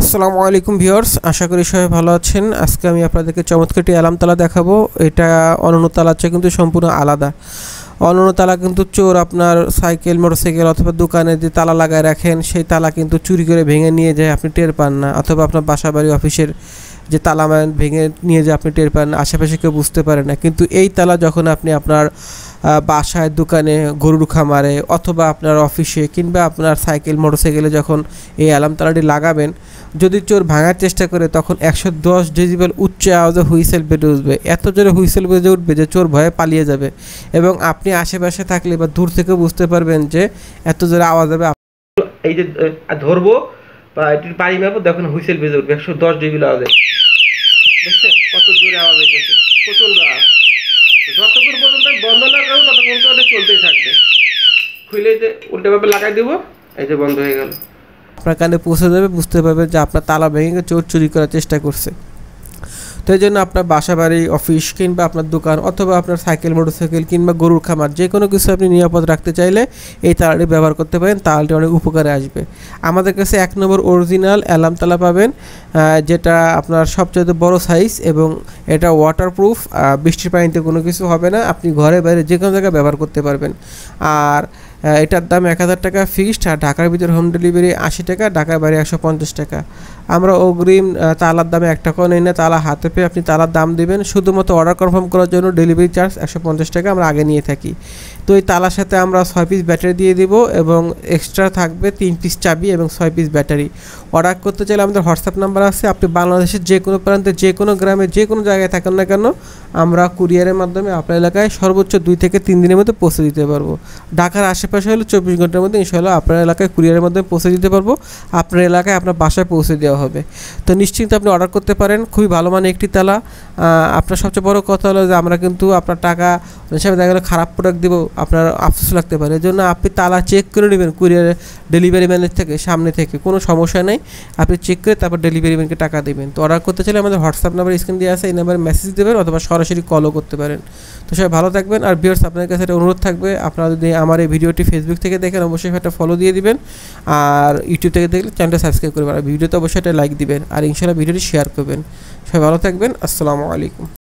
আসসালামু আলাইকুম ভিউয়ার্স, আশা করি সবাই ভালো আছেন। আজকে আমি আপনাদেরকে চমৎকার একটি অ্যালার্ম তালা দেখাবো। এটা অন্যান্য তালার চেয়ে কিন্তু সম্পূর্ণ আলাদা। অন্যান্য তালা কিন্তু চোর আপনার সাইকেল, মোটরসাইকেল অথবা দোকানে যে তালা লাগায় রাখেন সেই তালা কিন্তু চুরি করে ভেঙে নিয়ে যায়, আপনি টের পান না। অথবা আপনার বাসা বাড়ি অফিসের যে তালা ভেঙে নিয়ে যায়, আপনি টের পান না, আশেপাশে কেউ বুঝতে পারে না। কিন্তু এই তালা যখন আপনি আপনার বাসায়, দোকানে, গরুর খামারে অথবা আপনার অফিসে কিংবা আপনার সাইকেল, মোটরসাইকেলে যখন এই অ্যালার্ম তালাটি লাগাবেন, যদি চোর ভাঙার চেষ্টা করে তখন 110 ডেসিবেল উচ্চ আওয়াজে হুইসেল বেজে উঠবে। এত জোরে হুইসেল বেজে উঠবে যে চোর ভয়ে পালিয়ে যাবে, এবং আপনি আশেপাশে থাকলে বা দূর থেকে বুঝতে পারবেন যে এত জোরে আওয়াজ হবে। এই যে ধরবো বা এটির পাড়ি মারবো, দেখুন হুইসেল বেজে উঠবে 110 ডেসিবেল আওয়াজে। দেখছেন কত জোরে আওয়াজ হইতেছে, প্রচন্ড আওয়াজ। যতক্ষণ পর্যন্ত বন্ধ না করবো ততক্ষণ তো ওটা চলতেই থাকবে। খুলে যে উল্টাভাবে লাগাই দেবো, এই যে বন্ধ হয়ে গেল। আপনার কানে পৌঁছে যাবে, বুঝতে পারবেন যে আপনার তালা ভেঙে চোর চুরি করার চেষ্টা করছে। তো এই জন্য আপনার বাসা বাড়ি, অফিস কিংবা আপনার দোকান অথবা আপনার সাইকেল, মোটরসাইকেল কিংবা গরুর খামার যে কোনো কিছু আপনি নিরাপদ রাখতে চাইলে এই তালাটি ব্যবহার করতে পারেন। তালাটি অনেক উপকারে আসবে। আমাদের কাছে 1 নম্বর অরিজিনাল অ্যালার্ম তালা পাবেন, যেটা আপনার সবচেয়ে বড় সাইজ, এবং এটা ওয়াটারপ্রুফ, বৃষ্টির পানিতে কোনো কিছু হবে না। আপনি ঘরে বাইরে যে কোনো জায়গায় ব্যবহার করতে পারবেন। আর এটার দাম 1000 টাকা ফিক্সড, আর ঢাকার ভিতরে হোম ডেলিভারি 80 টাকা, ঢাকার বাইরে 150 টাকা। আমরা অগ্রিম তালার দামে 1 টাকাও নেই না। তালা হাতে পেয়ে আপনি তালার দাম দেবেন, শুধুমাত্র অর্ডার কনফার্ম করার জন্য ডেলিভারি চার্জ 150 টাকা আমরা আগে নিয়ে থাকি। তো এই তালার সাথে আমরা 6 পিস ব্যাটারি দিয়ে দিব, এবং এক্সট্রা থাকবে 3 পিস চাবি এবং 6 পিস ব্যাটারি। অর্ডার করতে চাইলে আমাদের হোয়াটসঅ্যাপ নাম্বার আছে। আপনি বাংলাদেশের যে কোনো প্রান্তে, যে কোনো গ্রামে, যে কোনো জায়গায় থাকেন না কেন, আমরা কুরিয়ারের মাধ্যমে আপনার এলাকায় সর্বোচ্চ 2 থেকে 3 দিনের মধ্যে পৌঁছে দিতে পারবো। ঢাকার আশেপাশে হলে 24 ঘন্টার মধ্যে ইনশাআল্লাহ আপনার এলাকায় কুরিয়ারের মাধ্যমে পৌঁছে দিতে পারবো। আপনার এলাকায় আপনার বাসায় পৌঁছে দেওয়া হবে। তো নিশ্চিন্তে আপনি অর্ডার করতে পারেন। খুবই ভালো মানের একটি তালা। আপনার সবচেয়ে বড় কথা হলো যে আমরা কিন্তু আপনার টাকা হিসাবে দেখা গেলো খারাপ প্রোডাক্ট দেবো, আপনার আফসোস লাগতে পারে। এর জন্য আপনি তালা চেক করে নেবেন কুরিয়ারের ডেলিভারি ম্যানের থেকে, সামনে থেকে, কোনো সমস্যা নেই। আপনি চেক করে তারপর ডেলিভারি ম্যানকে টাকা দেবেন। তো অর্ডার করতে চাইলে আমাদের হোয়াটসঅ্যাপ নাম্বার স্ক্রিন দিয়ে আছে, এই নাম্বারে মেসেজ দেবেন অথবা সরাসরি কলও করতে পারেন। তো সবাই ভালো থাকবেন। আর ভিউয়ার্স, আপনার কাছে একটা অনুরোধ থাকবে, আপনারা যদি আমার এই ভিডিওটি ফেসবুক থেকে দেখেন অবশ্যই একটা ফলো দিয়ে দিবেন, আর ইউটিউব থেকে দেখলে চ্যানেলটা সাবস্ক্রাইব করবেন, আর ভিডিওতে অবশ্যই একটা লাইক দিবেন, আর ইনশাআল্লাহ ভিডিওটি শেয়ার করবেন। সবাই ভালো থাকবেন। আসসালামু আলাইকুম।